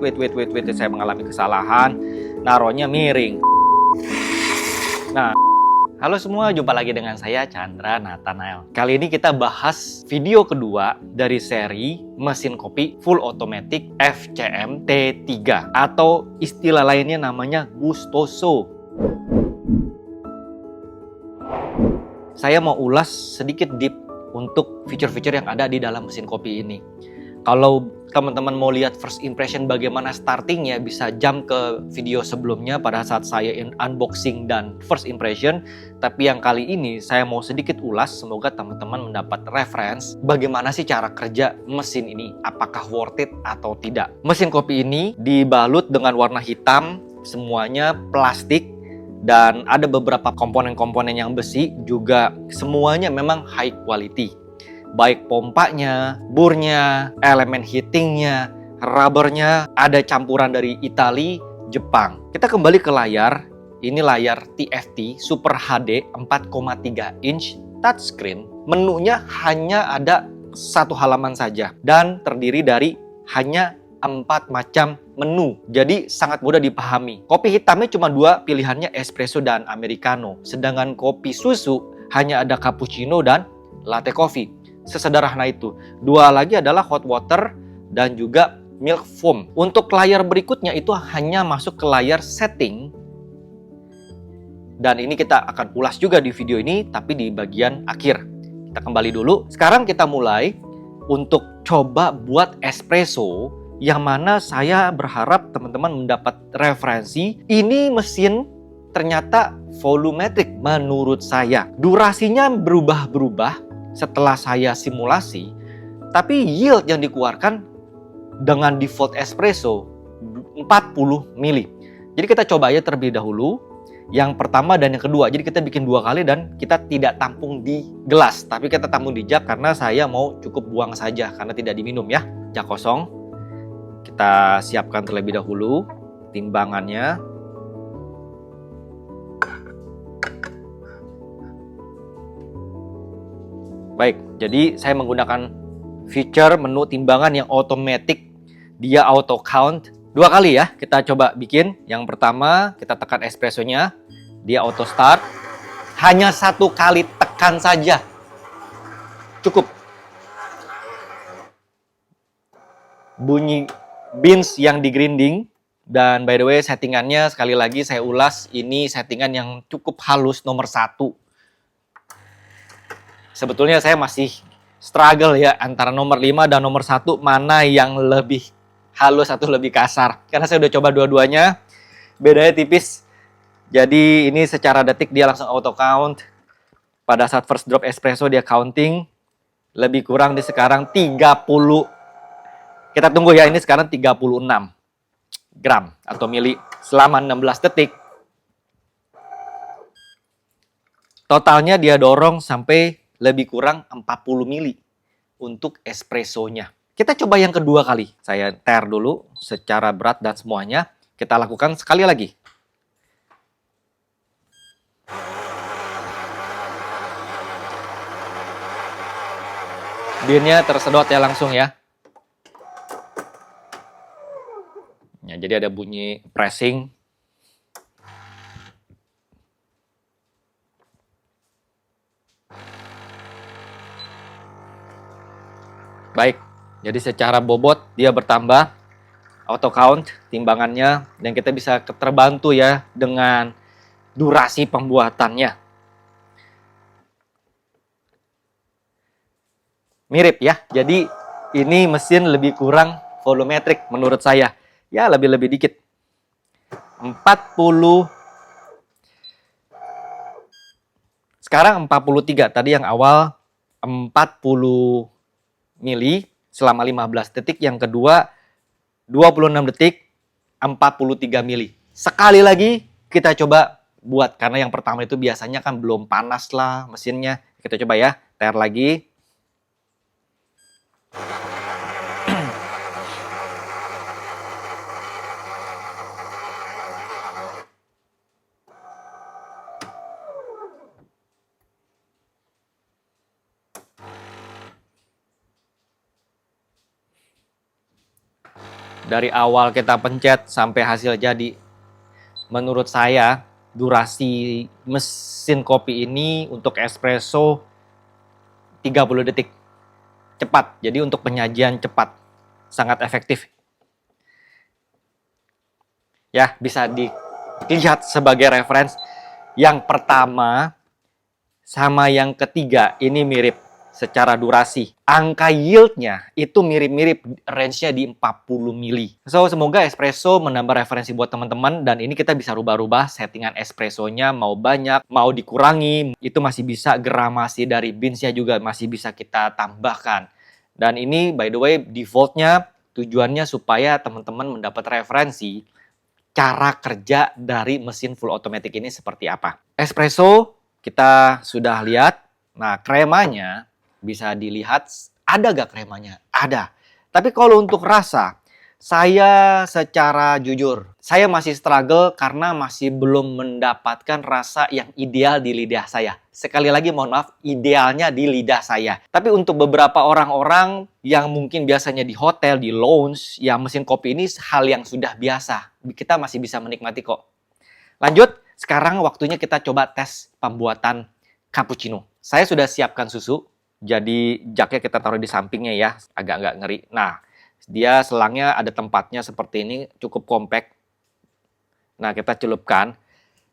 wait, saya mengalami kesalahan, naruhnya miring. Nah, halo semua, jumpa lagi dengan saya Chandra Nathanael. Kali ini kita bahas video kedua dari seri mesin kopi full automatic FCM T3 atau istilah lainnya namanya Gustoso. Saya mau ulas sedikit deep untuk fitur-fitur yang ada di dalam mesin kopi ini. Kalau teman-teman mau lihat first impression bagaimana startingnya, bisa jump ke video sebelumnya pada saat saya unboxing dan first impression. Tapi yang kali ini saya mau sedikit ulas, semoga teman-teman mendapat reference bagaimana sih cara kerja mesin ini, apakah worth it atau tidak. Mesin kopi ini dibalut dengan warna hitam, semuanya plastik, dan ada beberapa komponen-komponen yang besi, juga semuanya memang high quality. Baik pompanya, burnya, elemen heatingnya, rubbernya, ada campuran dari Italia, Jepang. Kita kembali ke layar. Ini layar TFT Super HD 4,3 inch touchscreen. Menunya hanya ada satu halaman saja dan terdiri dari hanya 4 macam menu. Jadi sangat mudah dipahami. Kopi hitamnya cuma 2 pilihannya, espresso dan americano. Sedangkan kopi susu hanya ada cappuccino dan latte coffee. Sesederhana itu. 2 lagi adalah hot water dan juga milk foam. Untuk layar berikutnya itu hanya masuk ke layar setting. Dan ini kita akan ulas juga di video ini, tapi di bagian akhir. Kita kembali dulu. Sekarang kita mulai untuk coba buat espresso, yang mana saya berharap teman-teman mendapat referensi. Ini mesin ternyata volumetric menurut saya. Durasinya berubah-berubah setelah saya simulasi, tapi yield yang dikeluarkan dengan default espresso 40 mili. Jadi kita coba aja terlebih dahulu yang pertama dan yang kedua. Jadi kita bikin 2 kali dan kita tidak tampung di gelas, tapi kita tampung di jug karena saya mau cukup buang saja karena tidak diminum ya. Jug kosong. Kita siapkan terlebih dahulu timbangannya. Baik, jadi saya menggunakan feature menu timbangan yang automatic. Dia auto count 2 kali ya. Kita coba bikin. Yang pertama kita tekan espressonya, dia auto start. Hanya 1 kali tekan saja, cukup. Bunyi beans yang digrinding. Dan by the way, settingannya sekali lagi saya ulas, ini settingan yang cukup halus, nomor 1. Sebetulnya saya masih struggle ya antara nomor 5 dan nomor 1 mana yang lebih halus atau lebih kasar. Karena saya udah coba dua-duanya, bedanya tipis. Jadi ini secara detik dia langsung auto count. Pada saat first drop espresso dia counting. Lebih kurang di sekarang 30. Kita tunggu ya, ini sekarang 36 gram atau mili selama 16 detik. Totalnya dia dorong sampai lebih kurang 40 mili untuk espressonya. Kita coba yang kedua kali. Saya tear dulu secara berat dan semuanya. Kita lakukan sekali lagi. Beannya tersedot ya langsung ya. Ya, jadi ada bunyi pressing. Baik, jadi secara bobot dia bertambah, auto count timbangannya, dan kita bisa terbantu ya dengan durasi pembuatannya. Mirip ya, jadi ini mesin lebih kurang volumetric menurut saya. Ya lebih-lebih dikit. 40. Sekarang 43, tadi yang awal 40 mili selama 15 detik, yang kedua 26 detik 43 mili. Sekali lagi kita coba buat, karena yang pertama itu biasanya kan belum panas lah mesinnya. Kita coba ya, tear lagi. Dari awal kita pencet sampai hasil jadi. Menurut saya, durasi mesin kopi ini untuk espresso 30 detik. Cepat, jadi untuk penyajian cepat. Sangat efektif. Ya, bisa dilihat sebagai referensi. Yang pertama sama yang ketiga ini mirip secara durasi. Angka yieldnya itu mirip-mirip, range-nya di 40 mili. So, semoga espresso menambah referensi buat teman-teman, dan ini kita bisa rubah-rubah settingan espressonya, mau banyak, mau dikurangi, itu masih bisa. Gramasi dari beans-nya juga masih bisa kita tambahkan. Dan ini by the way default-nya tujuannya supaya teman-teman mendapat referensi cara kerja dari mesin full automatic ini seperti apa. Espresso kita sudah lihat. Nah, kremanya bisa dilihat, ada gak kremanya? Ada. Tapi kalau untuk rasa, saya secara jujur, saya masih struggle karena masih belum mendapatkan rasa yang ideal di lidah saya. Sekali lagi mohon maaf, idealnya di lidah saya. Tapi untuk beberapa orang-orang yang mungkin biasanya di hotel, di lounge, ya mesin kopi ini hal yang sudah biasa. Kita masih bisa menikmati kok. Lanjut, sekarang waktunya kita coba tes pembuatan cappuccino. Saya sudah siapkan susu, jadi jaknya kita taruh di sampingnya ya, agak-agak ngeri. Nah, dia selangnya ada tempatnya seperti ini, cukup compact. Nah, kita celupkan.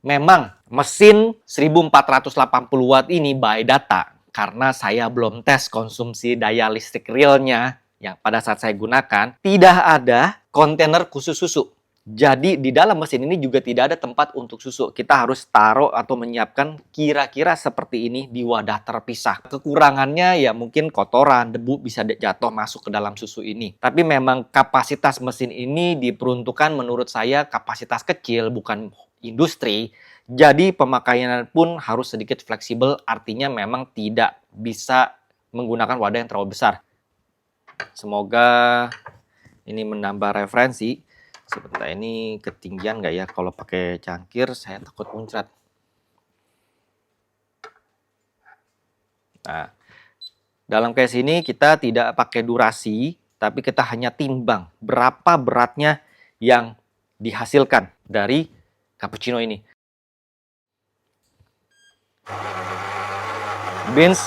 Memang mesin 1480 watt ini by data, karena saya belum tes konsumsi daya listrik realnya yang pada saat saya gunakan, tidak ada kontainer khusus susu. Jadi di dalam mesin ini juga tidak ada tempat untuk susu. Kita harus taruh atau menyiapkan kira-kira seperti ini di wadah terpisah. Kekurangannya ya mungkin kotoran, debu bisa jatuh masuk ke dalam susu ini. Tapi memang kapasitas mesin ini diperuntukkan menurut saya kapasitas kecil, bukan industri. Jadi pemakaian pun harus sedikit fleksibel, artinya memang tidak bisa menggunakan wadah yang terlalu besar. Semoga ini menambah referensi. Sebentar, ini ketinggian nggak ya? Kalau pakai cangkir, saya takut muncrat. Nah, dalam case ini kita tidak pakai durasi, tapi kita hanya timbang berapa beratnya yang dihasilkan dari cappuccino ini. Beans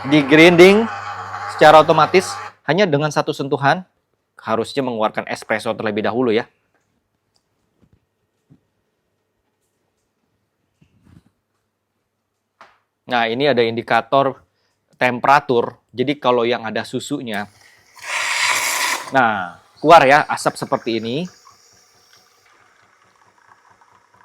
di grinding secara otomatis hanya dengan satu sentuhan. Harusnya mengeluarkan espresso terlebih dahulu ya. Nah, ini ada indikator temperatur. Jadi kalau yang ada susunya, nah, keluar ya asap seperti ini.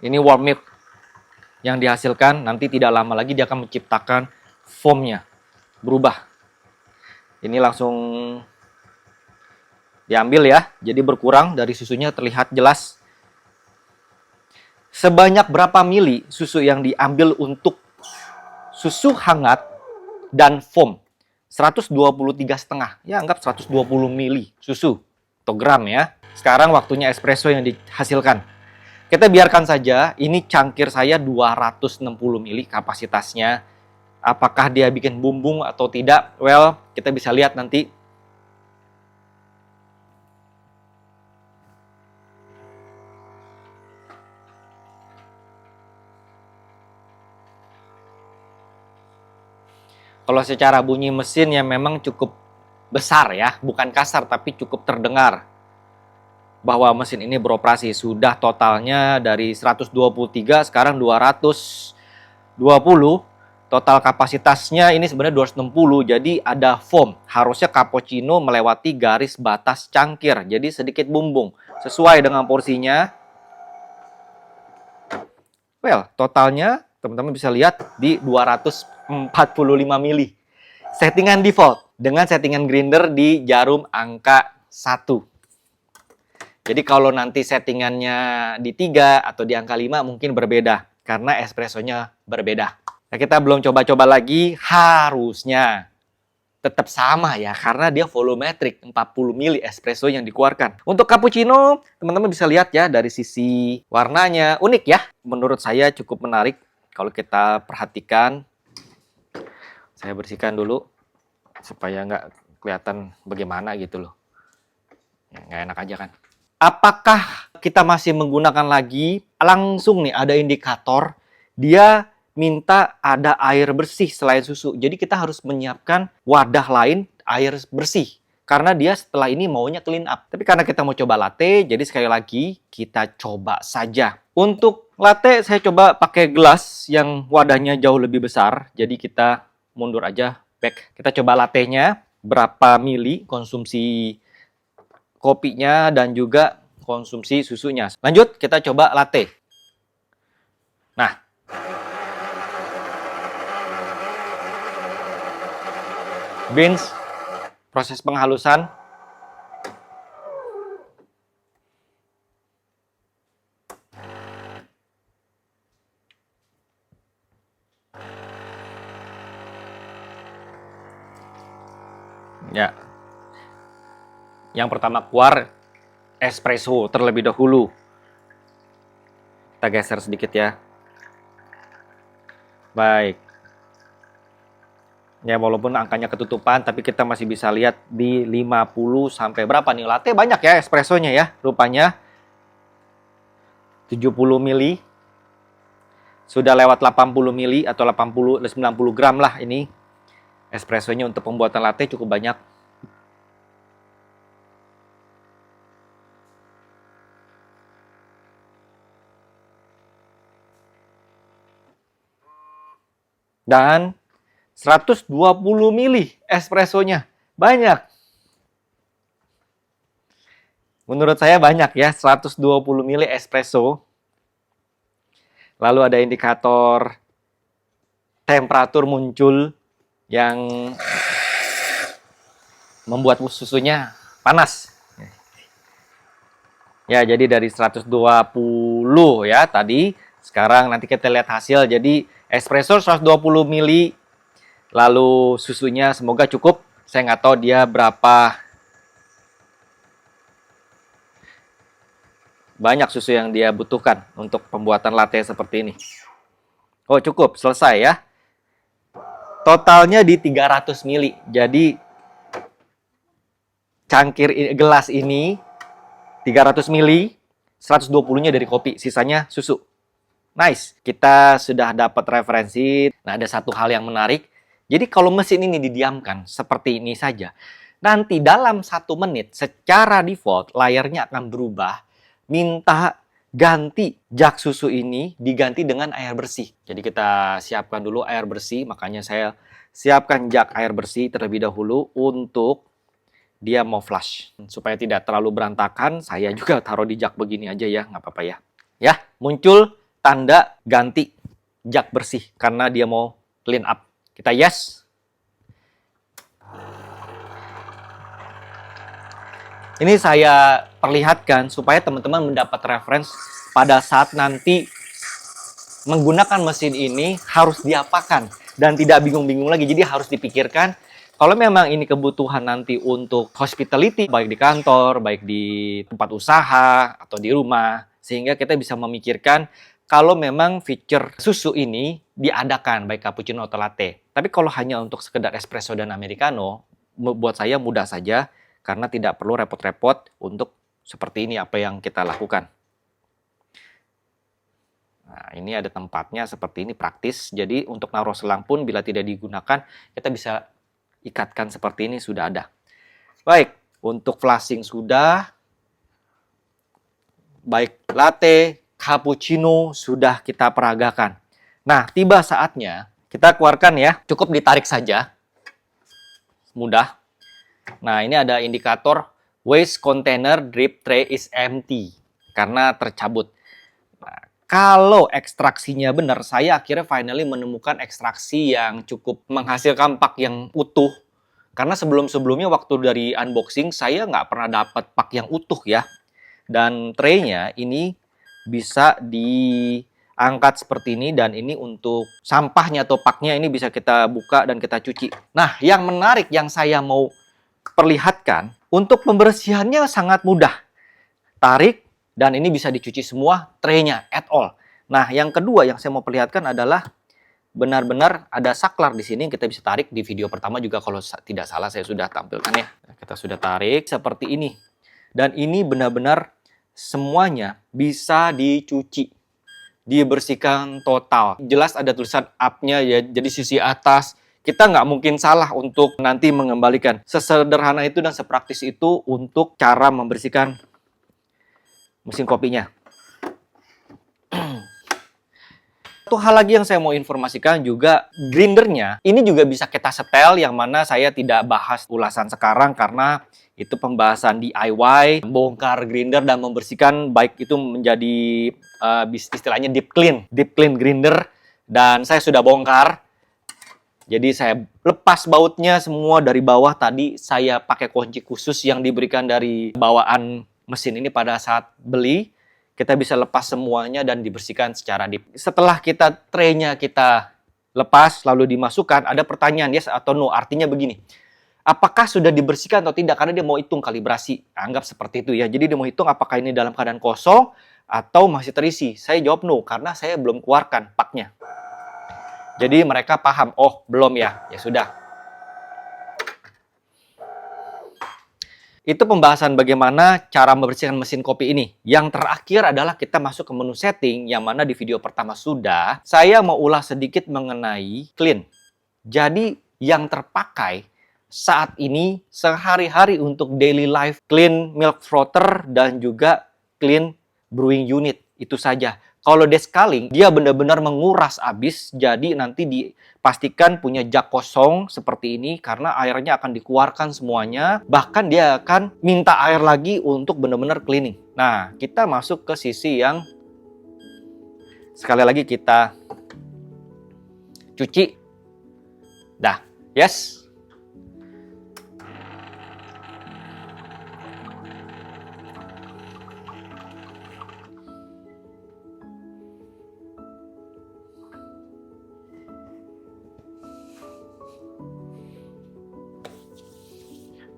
Ini warm milk yang dihasilkan. Nanti tidak lama lagi dia akan menciptakan foamnya berubah. Ini langsung diambil ya, jadi berkurang dari susunya, terlihat jelas. Sebanyak berapa mili susu yang diambil untuk susu hangat dan foam? 123,5. Ya, anggap 120 mili susu atau gram ya. Sekarang waktunya espresso yang dihasilkan. Kita biarkan saja, ini cangkir saya 260 mili kapasitasnya. Apakah dia bikin bumbung atau tidak? Well, kita bisa lihat nanti. Kalau secara bunyi mesin ya memang cukup besar ya, bukan kasar tapi cukup terdengar bahwa mesin ini beroperasi. Sudah totalnya dari 123 sekarang 220. Total kapasitasnya ini sebenarnya 260, jadi ada foam. Harusnya cappuccino melewati garis batas cangkir, jadi sedikit bumbung. Sesuai dengan porsinya. Well, totalnya teman-teman bisa lihat di 245 mili. Settingan default dengan settingan grinder di jarum angka 1. Jadi kalau nanti settingannya di 3 atau di angka 5 mungkin berbeda karena espressonya berbeda. Nah, kita belum coba-coba lagi, harusnya tetap sama ya karena dia volumetric, 40 mili espresso yang dikeluarkan. Untuk cappuccino, teman-teman bisa lihat ya dari sisi warnanya unik ya. Menurut saya cukup menarik kalau kita perhatikan. Saya bersihkan dulu supaya nggak kelihatan bagaimana gitu loh. Nggak enak aja kan. Apakah kita masih menggunakan lagi? Langsung nih ada indikator dia minta ada air bersih selain susu. Jadi kita harus menyiapkan wadah lain air bersih. Karena dia setelah ini maunya clean up. Tapi karena kita mau coba latte, jadi sekali lagi kita coba saja. Untuk latte saya coba pakai gelas yang wadahnya jauh lebih besar. Jadi kita mundur aja back. Kita coba latte-nya berapa mili konsumsi kopinya dan juga konsumsi susunya. Lanjut kita coba latte. Nah, beans, proses penghalusan. Ya. Yang pertama keluar espresso terlebih dahulu. Kita geser sedikit ya. Baik. Ya walaupun angkanya ketutupan tapi kita masih bisa lihat di 50 sampai berapa nih. Latte banyak ya espressonya ya. Rupanya 70 mili. Sudah lewat 80 mili atau 90 gram lah ini. Espressonya untuk pembuatan latte cukup banyak. Dan 120 mili espressonya. Banyak. Menurut saya banyak ya, 120 mili espresso. Lalu ada indikator temperatur muncul yang membuat susunya panas. Ya, jadi dari 120 ya tadi. Sekarang nanti kita lihat hasil. Jadi espresso 120 mili. Lalu susunya semoga cukup. Saya nggak tahu dia berapa banyak susu yang dia butuhkan untuk pembuatan latte seperti ini. Oh cukup, selesai ya. Totalnya di 300 mili. Jadi cangkir gelas ini 300 mili, 120-nya dari kopi, sisanya susu. Nice, kita sudah dapat referensi. Nah, ada satu hal yang menarik. Jadi kalau mesin ini didiamkan seperti ini saja, nanti dalam 1 menit secara default layarnya akan berubah. Minta ganti jak susu ini diganti dengan air bersih. Jadi kita siapkan dulu air bersih, makanya saya siapkan jak air bersih terlebih dahulu untuk dia mau flush. Supaya tidak terlalu berantakan, saya juga taruh di jak begini aja ya, nggak apa-apa ya. Ya, muncul tanda ganti jak bersih karena dia mau clean up. Kita yes. Ini saya perlihatkan supaya teman-teman mendapat referensi pada saat nanti menggunakan mesin ini harus diapakan dan tidak bingung-bingung lagi. Jadi harus dipikirkan kalau memang ini kebutuhan nanti untuk hospitality baik di kantor, baik di tempat usaha atau di rumah, sehingga kita bisa memikirkan kalau memang feature susu ini diadakan baik cappuccino atau latte. Tapi kalau hanya untuk sekedar espresso dan americano, buat saya mudah saja karena tidak perlu repot-repot untuk seperti ini apa yang kita lakukan. Nah, ini ada tempatnya seperti ini praktis. Jadi untuk naruh selang pun bila tidak digunakan, kita bisa ikatkan seperti ini sudah ada. Baik, untuk flushing sudah. Baik latte, cappuccino sudah kita peragakan. Nah, tiba saatnya kita keluarkan ya. Cukup ditarik saja. Mudah. Nah, ini ada indikator waste container drip tray is empty. Karena tercabut. Nah, kalau ekstraksinya benar, saya akhirnya finally menemukan ekstraksi yang cukup menghasilkan pak yang utuh. Karena sebelum-sebelumnya waktu dari unboxing, saya nggak pernah dapat pak yang utuh ya. Dan tray-nya ini bisa diangkat seperti ini dan ini untuk sampahnya atau paknya ini bisa kita buka dan kita cuci. Nah, yang menarik yang saya mau perlihatkan untuk pembersihannya sangat mudah. Tarik dan ini bisa dicuci semua tray-nya at all. Nah, yang kedua yang saya mau perlihatkan adalah benar-benar ada saklar di sini kita bisa tarik. Di video pertama juga kalau tidak salah saya sudah tampilkan ya. Kita sudah tarik seperti ini. Dan ini benar-benar semuanya bisa dicuci, dibersihkan total. Jelas ada tulisan up-nya ya, jadi sisi atas. Kita nggak mungkin salah untuk nanti mengembalikan. Sesederhana itu dan sepraktis itu untuk cara membersihkan mesin kopinya. Satu hal lagi yang saya mau informasikan juga, grindernya ini juga bisa kita setel, yang mana saya tidak bahas ulasan sekarang karena itu pembahasan DIY, bongkar grinder dan membersihkan, baik itu menjadi istilahnya deep clean grinder, dan saya sudah bongkar. Jadi saya lepas bautnya semua dari bawah. Tadi saya pakai kunci khusus yang diberikan dari bawaan mesin ini pada saat beli. Kita bisa lepas semuanya dan dibersihkan secara deep. Setelah traynya kita lepas lalu dimasukkan, ada pertanyaan yes atau no. Artinya begini, apakah sudah dibersihkan atau tidak? Karena dia mau hitung kalibrasi. Anggap seperti itu ya. Jadi dia mau hitung apakah ini dalam keadaan kosong atau masih terisi. Saya jawab no, karena saya belum keluarkan paknya. Jadi mereka paham, oh belum ya, ya sudah. Itu pembahasan bagaimana cara membersihkan mesin kopi ini. Yang terakhir adalah kita masuk ke menu setting, yang mana di video pertama sudah. Saya mau ulas sedikit mengenai clean. Jadi yang terpakai saat ini sehari-hari untuk daily life, clean milk frother dan juga clean brewing unit. Itu saja. Kalau descaling, dia benar-benar menguras habis, jadi nanti dipastikan punya jak kosong seperti ini, karena airnya akan dikeluarkan semuanya, bahkan dia akan minta air lagi untuk benar-benar cleaning. Nah, kita masuk ke sisi yang sekali lagi kita cuci. Dah, yes.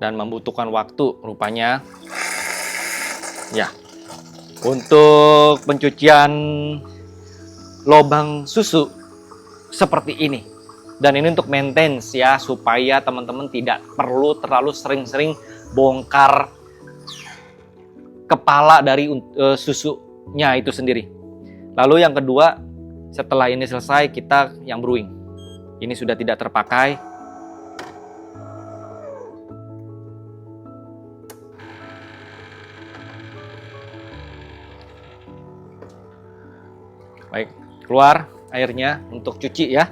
Dan membutuhkan waktu rupanya ya untuk pencucian lubang susu seperti ini. Dan ini untuk maintenance ya, supaya teman-teman tidak perlu terlalu sering-sering bongkar kepala dari susunya itu sendiri. Lalu yang kedua, setelah ini selesai kita yang brewing. Ini sudah tidak terpakai. Baik, keluar airnya untuk cuci ya.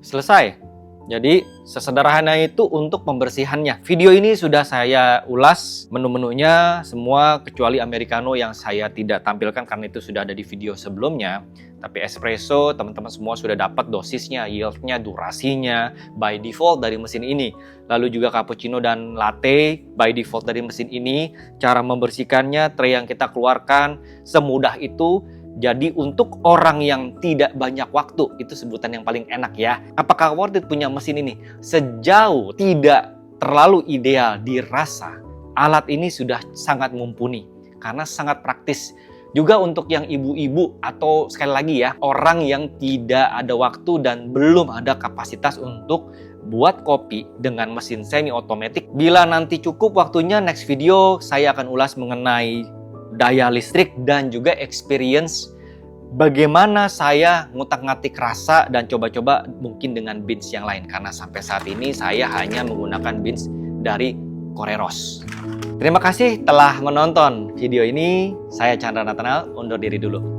Selesai. Jadi sesederhana itu untuk pembersihannya. Video ini sudah saya ulas menu-menunya semua kecuali americano yang saya tidak tampilkan karena itu sudah ada di video sebelumnya. Tapi espresso teman-teman semua sudah dapat dosisnya, yieldnya, durasinya by default dari mesin ini. Lalu juga cappuccino dan latte by default dari mesin ini. Cara membersihkannya, tray yang kita keluarkan semudah itu. Jadi untuk orang yang tidak banyak waktu, itu sebutan yang paling enak ya. Apakah worth it punya mesin ini? Sejauh tidak terlalu ideal dirasa, alat ini sudah sangat mumpuni karena sangat praktis. Juga untuk yang ibu-ibu atau sekali lagi ya, orang yang tidak ada waktu dan belum ada kapasitas untuk buat kopi dengan mesin semi otomatis. Bila nanti cukup waktunya, next video saya akan ulas mengenai daya listrik dan juga experience bagaimana saya ngutak-ngatik rasa dan coba-coba mungkin dengan beans yang lain, karena sampai saat ini saya hanya menggunakan beans dari Koreros. Terima kasih telah menonton video ini. Saya Chandra Nathanael, undur diri dulu.